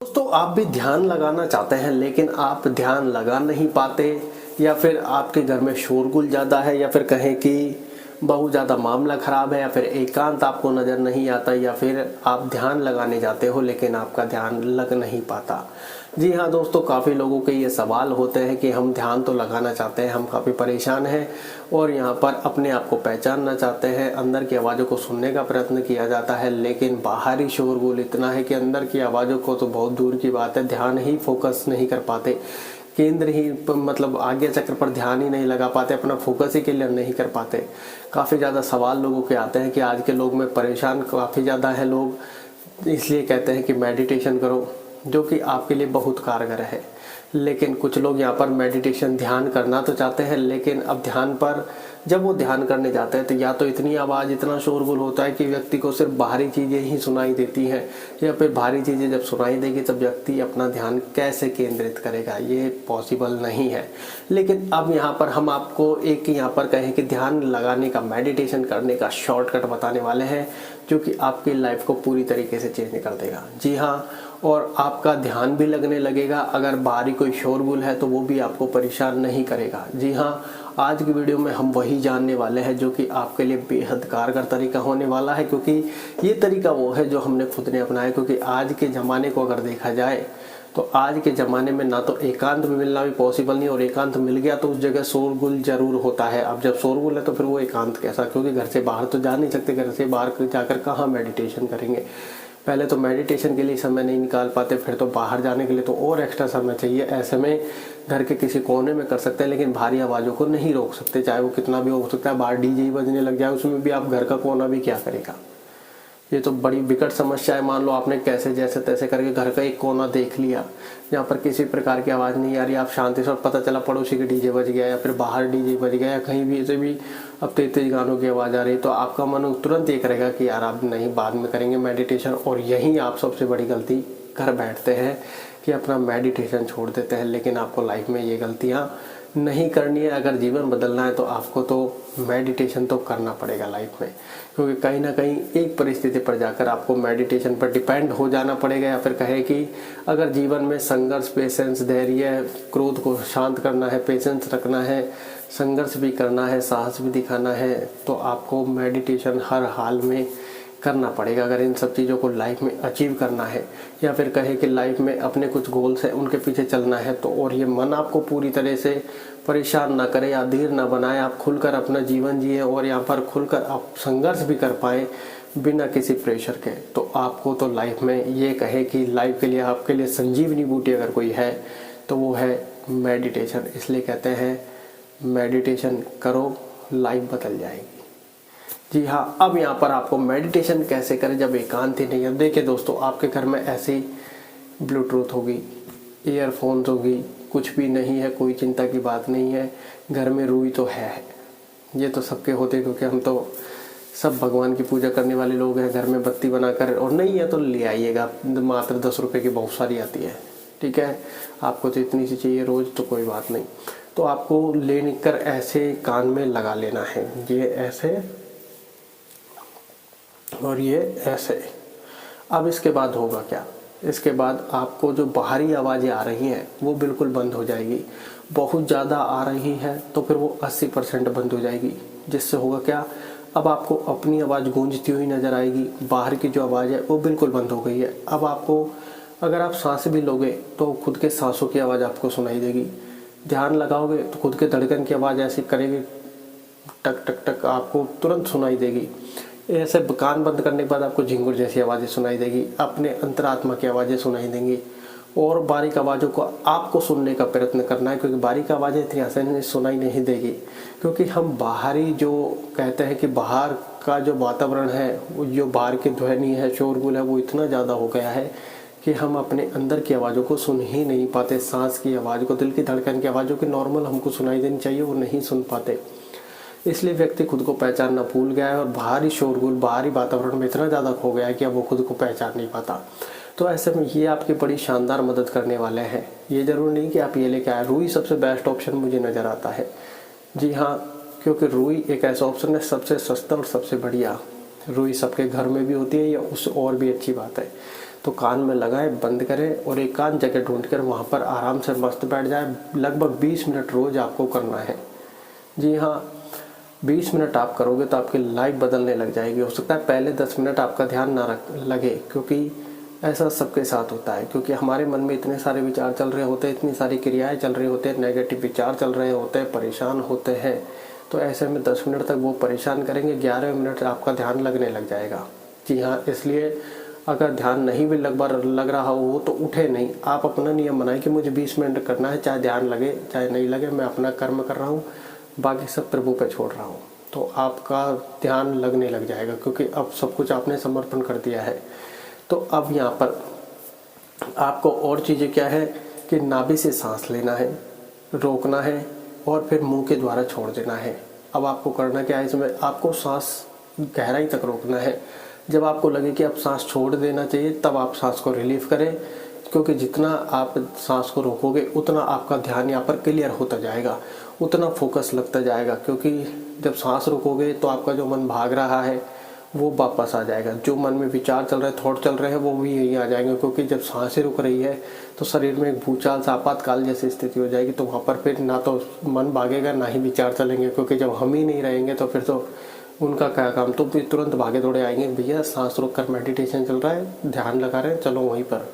दोस्तों, आप भी ध्यान लगाना चाहते हैं लेकिन आप ध्यान लगा नहीं पाते, या फिर आपके घर में शोरगुल ज़्यादा है, या फिर कहें कि बहुत ज़्यादा मामला ख़राब है, या फिर एकांत आपको नज़र नहीं आता, या फिर आप ध्यान लगाने जाते हो लेकिन आपका ध्यान लग नहीं पाता। जी हाँ दोस्तों, काफ़ी लोगों के ये सवाल होते हैं कि हम ध्यान तो लगाना चाहते हैं, हम काफ़ी परेशान हैं और यहाँ पर अपने आप को पहचानना चाहते हैं, अंदर की आवाज़ों को सुनने का प्रयत्न किया जाता है, लेकिन बाहरी शोरगुल इतना है कि अंदर की आवाज़ों को तो बहुत दूर की बात है, ध्यान ही फोकस नहीं कर पाते, केंद्र ही मतलब आज्ञा चक्र पर ध्यान ही नहीं लगा पाते, अपना फोकस ही क्लियर नहीं कर पाते। काफ़ी ज़्यादा सवाल लोगों के आते हैं कि आज के लोग में परेशान काफ़ी ज़्यादा है लोग, इसलिए कहते हैं कि मेडिटेशन करो, जो कि आपके लिए बहुत कारगर है। लेकिन कुछ लोग यहाँ पर मेडिटेशन ध्यान करना तो चाहते हैं, लेकिन अब ध्यान पर जब वो ध्यान करने जाते हैं तो या तो इतनी आवाज़, इतना शोरगुल होता है कि व्यक्ति को सिर्फ बाहरी चीज़ें ही सुनाई देती हैं, या फिर बाहरी चीज़ें जब सुनाई देगी तब व्यक्ति अपना ध्यान कैसे केंद्रित करेगा, ये पॉसिबल नहीं है। लेकिन अब यहाँ पर हम आपको एक यहाँ पर कहें कि ध्यान लगाने का, मेडिटेशन करने का शॉर्टकट बताने वाले हैं, जो कि आपकी लाइफ को पूरी तरीके से चेंज कर देगा। जी हाँ, और आपका ध्यान भी लगने लगेगा। अगर बाहरी कोई शोरगुल है तो वो भी आपको परेशान नहीं करेगा। जी हाँ, आज की वीडियो में हम वही जानने वाले हैं जो कि आपके लिए बेहद कारगर तरीका होने वाला है, क्योंकि ये तरीका वो है जो हमने खुद ने अपनाया। क्योंकि आज के ज़माने को अगर देखा जाए तो आज के ज़माने में ना तो एकांत में मिलना भी पॉसिबल नहीं, और एकांत मिल गया तो उस जगह शोरगुल जरूर होता है। अब जब शोरगुल है तो फिर वो एकांत कैसा, क्योंकि घर से बाहर तो जा नहीं सकते, घर से बाहर जाकर कहाँ मेडिटेशन करेंगे। पहले तो मेडिटेशन के लिए समय नहीं निकाल पाते, फिर तो बाहर जाने के लिए तो और एक्स्ट्रा समय चाहिए। ऐसे में घर के किसी कोने में कर सकते हैं, लेकिन भारी आवाज़ों को नहीं रोक सकते, चाहे वो कितना भी हो सकता है। बाहर डीजे ही बजने लग जाए, उसमें भी आप घर का कोना भी क्या करेगा। ये तो बड़ी विकट समस्या है। मान लो आपने कैसे जैसे तैसे करके घर का एक कोना देख लिया जहाँ पर किसी प्रकार की आवाज़ नहीं आ रही, आप शांति से, और पता चला पड़ोसी के डीजे बज गया, या फिर बाहर डीजे बज गया, या कहीं भी ऐसे भी अब तेज तेज गानों की आवाज़ आ रही, तो आपका मन तुरंत ये करेगा कि यार आप नहीं, बाद में करेंगे मेडिटेशन। और यही आप सबसे बड़ी गलती कर बैठते हैं कि अपना मेडिटेशन छोड़ देते हैं। लेकिन आपको लाइफ में ये गलतियाँ नहीं करनी है। अगर जीवन बदलना है तो आपको तो मेडिटेशन तो करना पड़ेगा लाइफ में, क्योंकि कहीं ना कहीं एक परिस्थिति पर जाकर आपको मेडिटेशन पर डिपेंड हो जाना पड़ेगा। या फिर कहे कि अगर जीवन में संघर्ष, पेशेंस, धैर्य, क्रोध को शांत करना है, पेशेंस रखना है, संघर्ष भी करना है, साहस भी दिखाना है, तो आपको मेडिटेशन हर हाल में करना पड़ेगा। अगर इन सब चीज़ों को लाइफ में अचीव करना है, या फिर कहे कि लाइफ में अपने कुछ गोल्स हैं उनके पीछे चलना है, तो और ये मन आपको पूरी तरह से परेशान ना करे या धीर ना बनाए, आप खुलकर अपना जीवन जिए और यहाँ पर खुलकर आप संघर्ष भी कर पाए बिना किसी प्रेशर के, तो आपको तो लाइफ में ये कहे कि लाइफ के लिए, आपके लिए संजीवनी बूटी अगर कोई है तो वो है मेडिटेशन। इसलिए कहते हैं मेडिटेशन करो, लाइफ बदल जाएगी। जी हाँ, अब यहाँ पर आपको मेडिटेशन कैसे करें जब एकांत ही नहीं है। देखिए दोस्तों, आपके घर में ऐसी ब्लूटूथ होगी, ईयरफोन्स होगी, कुछ भी नहीं है, कोई चिंता की बात नहीं है। घर में रुई तो है, ये तो सबके होते, क्योंकि हम तो सब भगवान की पूजा करने वाले लोग हैं। घर में बत्ती बनाकर, और नहीं है तो ले आइएगा, मात्र 10 रुपये की बहुत सारी आती है, ठीक है। आपको तो इतनी सी चाहिए रोज़ तो कोई बात नहीं, तो आपको लेकर ऐसे कान में लगा लेना है, ये ऐसे और ये ऐसे। अब इसके बाद होगा क्या, इसके बाद आपको जो बाहरी आवाज़ें आ रही हैं वो बिल्कुल बंद हो जाएगी। बहुत ज़्यादा आ रही है तो फिर वो 80% बंद हो जाएगी, जिससे होगा क्या, अब आपको अपनी आवाज़ गूंजती हुई नज़र आएगी। बाहर की जो आवाज़ है वो बिल्कुल बंद हो गई है। अब आपको, अगर आप सांस भी लोगे तो खुद के सांसों की आवाज़ आपको सुनाई देगी। ध्यान लगाओगे तो खुद के धड़कन की आवाज़ ऐसी करेगी, टक टक टक, आपको तुरंत सुनाई देगी। ऐसे कान बंद करने के बाद आपको झिंगुर जैसी आवाज़ें सुनाई देगी, अपने अंतरात्मा की आवाज़ें सुनाई देंगी। और बारीक आवाज़ों को आपको सुनने का प्रयत्न करना है, क्योंकि बारीक आवाज़ें इतनी आसानी से सुनाई नहीं देगी। क्योंकि हम बाहरी जो कहते हैं कि बाहर का जो वातावरण है, जो बाहर की ध्वनि है, शोरगुल है, वो इतना ज़्यादा हो गया है कि हम अपने अंदर की आवाज़ों को सुन ही नहीं पाते। सांस की आवाज़ को, दिल की धड़कन की आवाज़ जो कि नॉर्मल हमको सुनाई देनी चाहिए, वो नहीं सुन पाते। इसलिए व्यक्ति खुद को पहचानना भूल गया है, और बाहरी शोरगुल, बाहरी वातावरण में इतना ज़्यादा खो गया है कि अब वो खुद को पहचान नहीं पाता। तो ऐसे में ये आपकी बड़ी शानदार मदद करने वाले हैं। ये जरूर नहीं कि आप ये लेके आए। रुई सबसे बेस्ट ऑप्शन मुझे नज़र आता है। जी हाँ, क्योंकि रुई एक ऐसा ऑप्शन है सबसे सस्ता और सबसे बढ़िया। रुई सबके घर में भी होती है, या उससे और भी अच्छी बात है। तो कान में लगाएं, बंद करें और एकांत जगह ढूंढ कर वहाँ पर आराम से मस्त बैठ जाए। लगभग 20 मिनट रोज़ आपको करना है। जी हाँ, 20 मिनट आप करोगे तो आपकी लाइफ बदलने लग जाएगी। हो सकता है पहले 10 मिनट आपका ध्यान ना लगे, क्योंकि ऐसा सबके साथ होता है, क्योंकि हमारे मन में इतने सारे विचार चल रहे होते हैं, इतनी सारी क्रियाएं चल रही होती हैं, नेगेटिव विचार चल रहे होते हैं, परेशान होते हैं। तो ऐसे में 10 मिनट तक वो परेशान करेंगे, 11वें मिनट आपका ध्यान लगने लग जाएगा। जी हाँ, इसलिए अगर ध्यान नहीं भी लग रहा हो तो उठे नहीं। आप अपना नियम बनाए कि मुझे 20 मिनट करना है, चाहे ध्यान लगे चाहे नहीं लगे, मैं अपना कर्म कर रहा हूँ, बाकी सब प्रभु पे छोड़ रहा हूँ। तो आपका ध्यान लगने लग जाएगा, क्योंकि अब सब कुछ आपने समर्पण कर दिया है। तो अब यहाँ पर आपको और चीज़ें क्या है कि नाभि से सांस लेना है, रोकना है और फिर मुंह के द्वारा छोड़ देना है। अब आपको करना क्या है, इसमें आपको सांस गहराई तक रोकना है। जब आपको लगे कि अब सांस छोड़ देना चाहिए, तब आप सांस को रिलीव करें, क्योंकि जितना आप सांस को रोकोगे उतना आपका ध्यान यहाँ पर क्लियर होता जाएगा, उतना फोकस लगता जाएगा। क्योंकि जब सांस रोकोगे तो आपका जो मन भाग रहा है वो वापस आ जाएगा, जो मन में विचार चल रहे हैं, थॉट चल रहे हैं, वो भी यहीं आ जाएंगे। क्योंकि जब सांसें रुक रही है तो शरीर में एक भूचाल सा आपातकाल जैसी स्थिति हो जाएगी। तो वहाँ पर फिर ना तो मन भागेगा ना ही विचार चलेंगे, क्योंकि जब हम ही नहीं रहेंगे तो फिर तो उनका क्या काम। तो फिर तुरंत भागे दौड़े आएंगे, भैया सांस रोक कर मेडिटेशन चल रहा है, ध्यान लगा रहे हैं, चलो वहीं पर।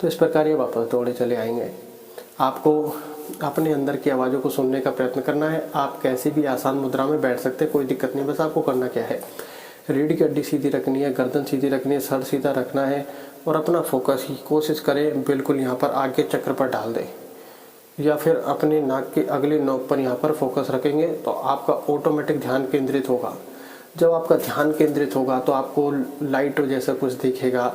तो इस प्रकार ये वापस दौड़े चले आएंगे। आपको अपने अंदर की आवाज़ों को सुनने का प्रयत्न करना है। आप कैसी भी आसान मुद्रा में बैठ सकते हैं, कोई दिक्कत नहीं। बस आपको करना क्या है, रीढ़ की हड्डी सीधी रखनी है, गर्दन सीधी रखनी है, सर सीधा रखना है और अपना फोकस ही कोशिश करें बिल्कुल यहाँ पर आगे चक्र पर डाल दें, या फिर अपने नाक के अगले नोक पर यहाँ पर फोकस रखेंगे तो आपका ऑटोमेटिक ध्यान केंद्रित होगा। जब आपका ध्यान केंद्रित होगा तो आपको लाइट जैसा कुछ दिखेगा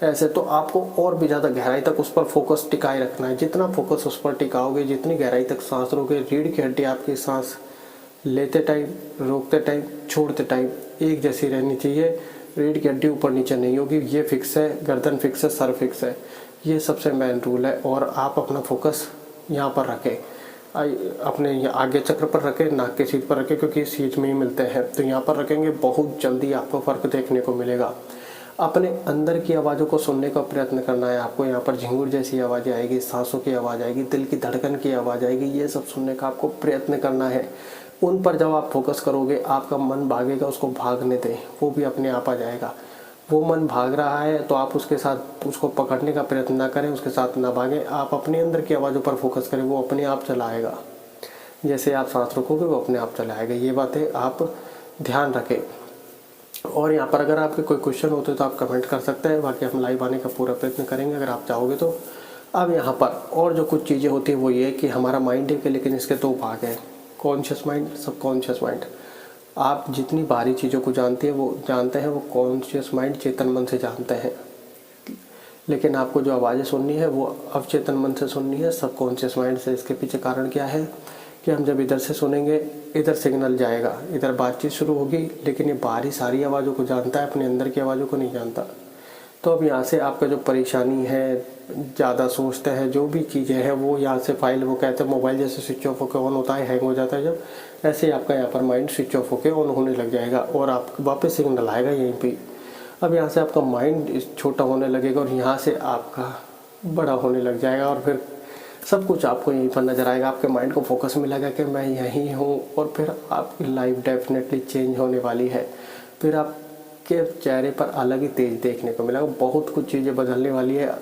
ऐसे, तो आपको और भी ज़्यादा गहराई तक उस पर फोकस टिकाए रखना है। जितना फोकस उस पर टिकाओगे, जितनी गहराई तक सांस रोगे, रीढ़ की हड्डी आपकी सांस लेते टाइम, रोकते टाइम, छोड़ते टाइम एक जैसी रहनी चाहिए। रीढ़ की हड्डी ऊपर नीचे नहीं होगी, ये फिक्स है। गर्दन फिक्स है, सर फिक्स है, ये सबसे मेन रूल है। और आप अपना फोकस यहाँ पर रखें, अपने आगे चक्र पर रखें, नाक के सीट पर रखें, क्योंकि सीट में ही मिलते हैं। तो यहाँ पर रखेंगे, बहुत जल्दी आपको फ़र्क देखने को मिलेगा। अपने अंदर की आवाज़ों को सुनने का प्रयत्न करना है। आपको यहाँ पर झिंगुर जैसी आवाज़ें आएगी, सांसों की आवाज़ आएगी, दिल की धड़कन की आवाज़ आएगी, ये सब सुनने का आपको प्रयत्न करना है। उन पर जब आप फोकस करोगे, आपका मन भागेगा, उसको भागने दें, वो भी अपने आप आ जाएगा। वो मन भाग रहा है तो आप उसके साथ उसको पकड़ने का प्रयत्न ना करें, उसके साथ ना भागें। आप अपने अंदर की आवाज़ों पर फोकस करें, वो अपने आप चला आएगा। जैसे आप सांस रोकोगे वो अपने आप चला आएगा। ये बातें आप ध्यान रखें। और यहाँ पर अगर आपके कोई क्वेश्चन होते तो आप कमेंट कर सकते हैं, बाकी हम लाइव आने का पूरा प्रयत्न करेंगे अगर आप चाहोगे तो। अब यहाँ पर और जो कुछ चीज़ें होती हैं वो ये कि हमारा माइंड है कि, लेकिन इसके दो भाग हैं, कॉन्शियस माइंड, सबकॉन्शियस माइंड। आप जितनी बाहरी चीज़ों को जानते हैं वो कॉन्शियस माइंड चेतन मन से जानते हैं, लेकिन आपको जो आवाज़ें सुननी है वो अवचेतन मन से सुननी है, सबकॉन्शियस माइंड से। इसके पीछे कारण क्या है कि हम जब इधर से सुनेंगे, इधर सिग्नल जाएगा, इधर बातचीत शुरू होगी, लेकिन ये बाहरी सारी आवाज़ों को जानता है, अपने अंदर की आवाज़ों को नहीं जानता। तो अब यहाँ से आपका जो परेशानी है, ज़्यादा सोचते हैं, जो भी चीज़ें हैं वो यहाँ से फाइल, वो कहते हैं मोबाइल जैसे स्विच ऑफ होकर ऑन होता है, हैंग हो जाता है जब, ऐसे ही आपका यहाँ पर माइंड स्विच ऑफ होकर ऑन होने लग जाएगा और आप वापस सिग्नल आएगा यहीं पे। अब यहाँ से आपका माइंड छोटा होने लगेगा और यहाँ से आपका बड़ा होने लग जाएगा और फिर सब कुछ आपको यहीं पर नज़र आएगा। आपके माइंड को फोकस मिलेगा कि मैं यहीं हूँ और फिर आपकी लाइफ डेफिनेटली चेंज होने वाली है। फिर आपके चेहरे पर अलग ही तेज देखने को मिलेगा। बहुत कुछ चीज़ें बदलने वाली है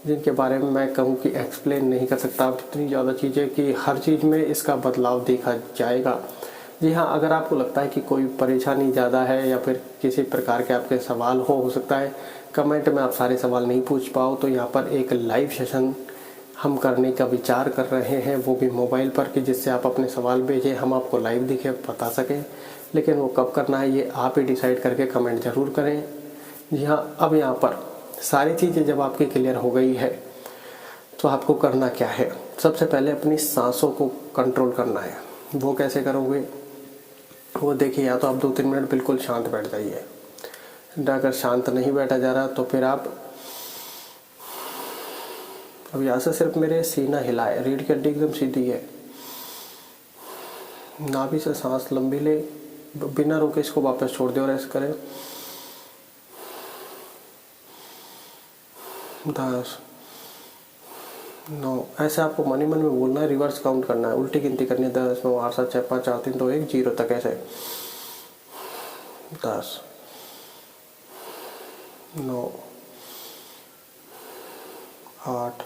जिनके बारे में मैं कहूँ कि एक्सप्लेन नहीं कर सकता। इतनी ज़्यादा चीज़ें कि हर चीज़ में इसका बदलाव देखा जाएगा। जी हाँ, अगर आपको लगता है कि कोई परेशानी ज़्यादा है या फिर किसी प्रकार के आपके सवाल हो सकता है कमेंट में आप सारे सवाल नहीं पूछ पाओ, तो यहाँ पर एक लाइव सेशन हम करने का विचार कर रहे हैं, वो भी मोबाइल पर, कि जिससे आप अपने सवाल भेजें, हम आपको लाइव दिखे बता सकें। लेकिन वो कब करना है ये आप ही डिसाइड करके कमेंट ज़रूर करें। जी हाँ, अब यहाँ पर सारी चीज़ें जब आपकी क्लियर हो गई है तो आपको करना क्या है, सबसे पहले अपनी सांसों को कंट्रोल करना है। वो कैसे करोगे वो देखिए, या तो आप 2-3 मिनट बिल्कुल शांत बैठ जाइए। अगर शांत नहीं बैठा जा रहा तो फिर आप अब यहाँ से सिर्फ मेरे सीना हिलाए, रीढ़ की हड्डी एकदम सीधी है, नाभि से सांस लंबी ले, बिना रोके इसको वापस छोड़ दे और ऐसे करें। 10, 9। ऐसे आपको मन ही मन में बोलना है, रिवर्स काउंट करना है, उल्टी गिनती करनी है। 10, 9, 8, 7, 6, 5, 4, 3, 2, 1, 0 तक। ऐसे 10, 9, 8,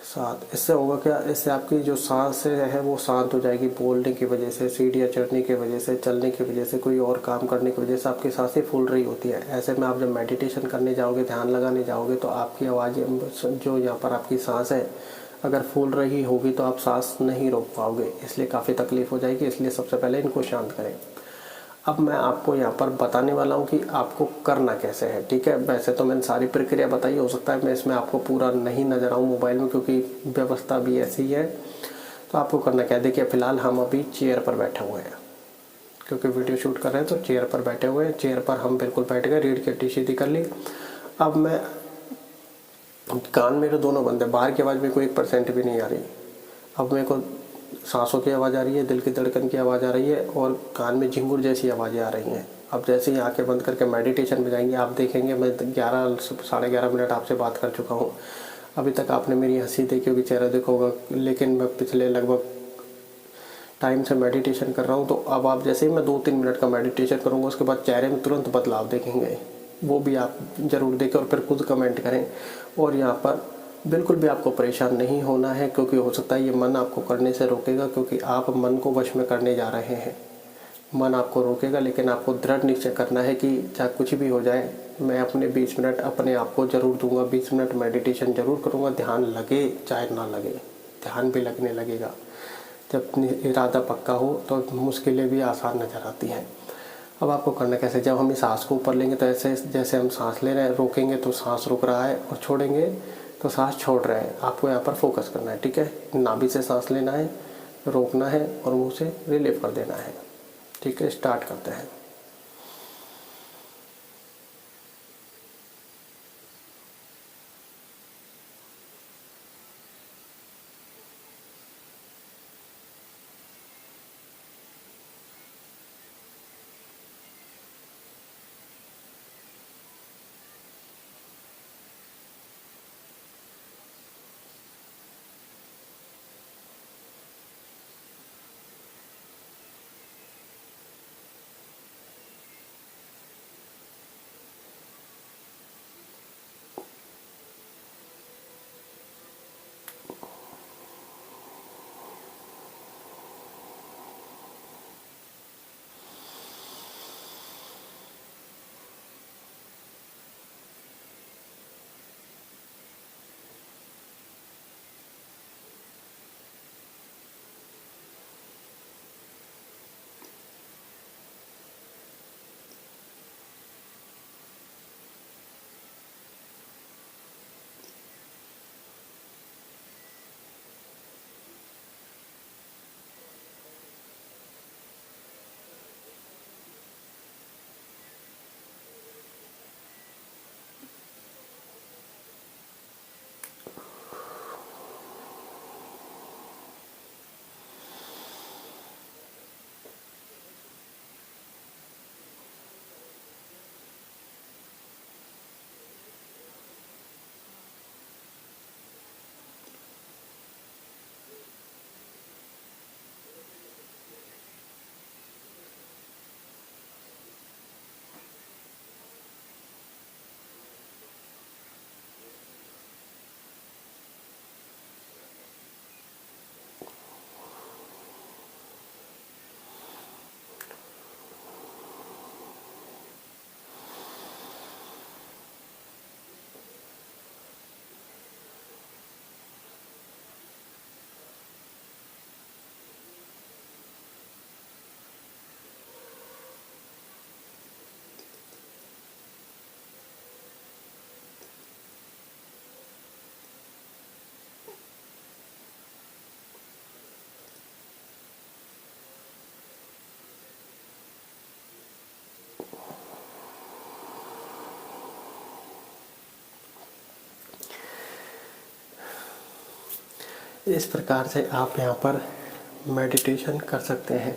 7। इससे होगा क्या, इससे आपकी जो सांस है वो शांत हो जाएगी। बोलने की वजह से, सीढ़ियाँ चढ़ने की वजह से, चलने की वजह से, कोई और काम करने की वजह से आपकी सांसें फूल रही होती है। ऐसे में आप जब मेडिटेशन करने जाओगे, ध्यान लगाने जाओगे, तो आपकी आवाज़, जो यहाँ पर आपकी सांस है, अगर फूल रही होगी तो आप सांस नहीं रोक पाओगे, इसलिए काफ़ी तकलीफ हो जाएगी। इसलिए सबसे पहले इनको शांत करें। अब मैं आपको यहाँ पर बताने वाला हूँ कि आपको करना कैसे है, ठीक है। वैसे तो मैंने सारी प्रक्रिया बताई, हो सकता है मैं इसमें आपको पूरा नहीं नज़र आऊँ मोबाइल में, क्योंकि व्यवस्था भी ऐसी है। तो आपको करना क्या है, देखिए फ़िलहाल हम अभी चेयर पर बैठे हुए हैं, क्योंकि वीडियो शूट कर रहे हैं, तो चेयर पर बैठे हुए हैं। चेयर पर हम बिल्कुल बैठ गए, रीढ़ की हड्डी सीधी कर ली। अब मैं, कान मेरे दोनों बंद है, बाहर की आवाज़ मेरे को 1% भी नहीं आ रही। अब मेरे को सांसों की आवाज़ आ रही है, दिल की धड़कन की आवाज़ आ रही है, और कान में झिंगुर जैसी आवाज़ें आ रही हैं। अब जैसे ही आंखें बंद करके मेडिटेशन में जाएंगे, आप देखेंगे मैं 11 साढ़े 11 मिनट आपसे बात कर चुका हूँ। अभी तक आपने मेरी हंसी देखी होगी, चेहरा देखा होगा, लेकिन मैं पिछले लगभग टाइम से मेडिटेशन कर रहा हूँ। तो अब आप जैसे ही मैं 2-3 मिनट का मेडिटेशन करूँगा, उसके बाद चेहरे में तुरंत बदलाव देखेंगे। वो भी आप ज़रूर देखें और फिर खुद कमेंट करें। और यहाँ पर बिल्कुल भी आपको परेशान नहीं होना है, क्योंकि हो सकता है ये मन आपको करने से रोकेगा, क्योंकि आप मन को वश में करने जा रहे हैं। मन आपको रोकेगा, लेकिन आपको दृढ़ निश्चय करना है कि चाहे कुछ भी हो जाए, मैं अपने 20 मिनट अपने आप को ज़रूर दूंगा। 20 मिनट मेडिटेशन ज़रूर करूंगा, ध्यान लगे चाहे ना लगे, ध्यान भी लगने लगेगा। जब इरादा पक्का हो तो मुश्किलें भी आसान नज़र आती हैं। अब आपको करना कैसे, जब हम इस सांस को ऊपर लेंगे तो ऐसे जैसे हम सांस ले रहे हैं, रोकेंगे तो सांस रुक रहा है, और छोड़ेंगे तो सांस छोड़ रहे हैं। आपको यहाँ पर फोकस करना है, ठीक है। नाभि से सांस लेना है, रोकना है, और मुंह से रिलीव कर देना है, ठीक है। स्टार्ट करते हैं। इस प्रकार से आप यहाँ पर मेडिटेशन कर सकते हैं।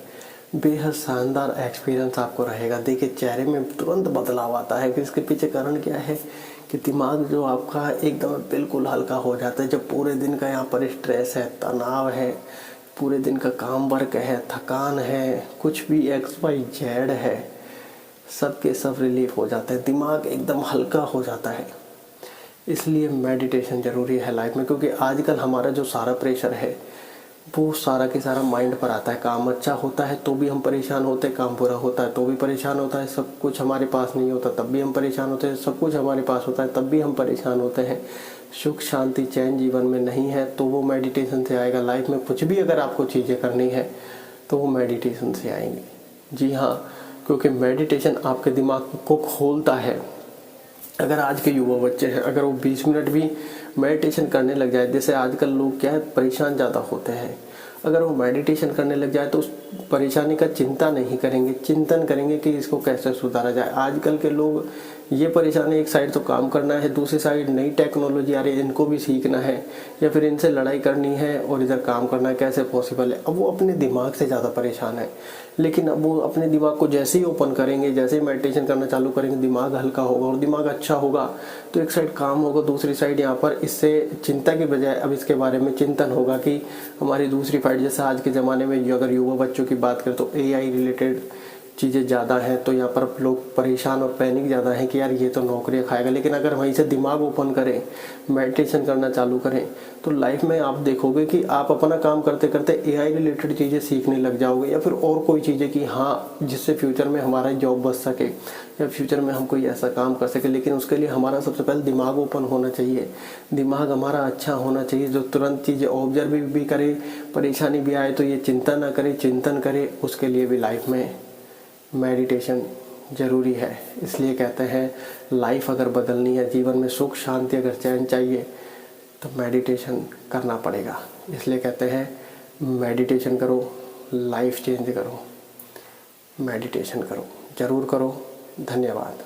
बेहद शानदार एक्सपीरियंस आपको रहेगा। देखिए चेहरे में तुरंत बदलाव आता है कि इसके पीछे कारण क्या है कि दिमाग जो आपका एकदम बिल्कुल हल्का हो जाता है। जब पूरे दिन का यहाँ पर स्ट्रेस है, तनाव है, पूरे दिन का काम वर्क है, थकान है, कुछ भी XYZ है, सब के सब रिलीफ हो जाते हैं, दिमाग एकदम हल्का हो जाता है। इसलिए मेडिटेशन ज़रूरी है लाइफ में, क्योंकि आजकल हमारा जो सारा प्रेशर है वो सारा के सारा माइंड पर आता है। काम अच्छा होता है तो भी हम परेशान होते हैं, काम बुरा होता है तो भी परेशान होता है, सब कुछ हमारे पास नहीं होता तब भी हम परेशान होते हैं, सब कुछ हमारे पास होता है तब भी हम परेशान होते हैं। सुख शांति चैन जीवन में नहीं है तो वो मेडिटेशन से आएगा। लाइफ में कुछ भी अगर आपको चीज़ें करनी है तो वो मेडिटेशन से आएंगी। जी हाँ, क्योंकि मेडिटेशन आपके दिमाग को खोलता है। अगर आज के युवा बच्चे हैं, अगर वो 20 मिनट भी मेडिटेशन करने लग जाए, जैसे आजकल लोग क्या है परेशान ज़्यादा होते हैं, अगर वो मेडिटेशन करने लग जाए तो उस परेशानी का चिंता नहीं करेंगे, चिंतन करेंगे कि इसको कैसे सुधारा जाए। आजकल के लोग ये परेशानी, एक साइड तो काम करना है, दूसरी साइड नई टेक्नोलॉजी आ रही है, इनको भी सीखना है या फिर इनसे लड़ाई करनी है और इधर काम करना है, कैसे पॉसिबल है। अब वो अपने दिमाग से ज़्यादा परेशान है। लेकिन अब वो अपने दिमाग को जैसे ही ओपन करेंगे, जैसे ही मेडिटेशन करना चालू करेंगे, दिमाग हल्का होगा और दिमाग अच्छा होगा तो एक साइड काम होगा, दूसरी साइड यहाँ पर इससे चिंता की बजाय अब इसके बारे में चिंतन होगा कि हमारी दूसरी साइड, जैसे आज के ज़माने में अगर युवा बच्चों की बात करें तो AI रिलेटेड चीज़ें ज़्यादा हैं, तो यहाँ पर लोग परेशान और पैनिक ज़्यादा हैं कि यार ये तो नौकरियाँ खाएगा। लेकिन अगर वहीं से दिमाग ओपन करें, मेडिटेशन करना चालू करें तो लाइफ में आप देखोगे कि आप अपना काम करते करते AI रिलेटेड चीज़ें सीखने लग जाओगे, या फिर और कोई चीज़ें कि हाँ जिससे फ्यूचर में हमारा जॉब बच सके या फ्यूचर में हम कोई ऐसा काम कर सके। लेकिन उसके लिए हमारा सबसे पहले दिमाग ओपन होना चाहिए, दिमाग हमारा अच्छा होना चाहिए जो तुरंत चीज़ें ऑब्जर्व भी करे, परेशानी भी आए तो ये चिंता ना करे, चिंतन करे। उसके लिए भी लाइफ में मेडिटेशन ज़रूरी है। इसलिए कहते हैं लाइफ अगर बदलनी है, जीवन में सुख शांति अगर चैन चाहिए तो मेडिटेशन करना पड़ेगा। इसलिए कहते हैं मेडिटेशन करो, लाइफ चेंज करो, मेडिटेशन करो, ज़रूर करो। धन्यवाद।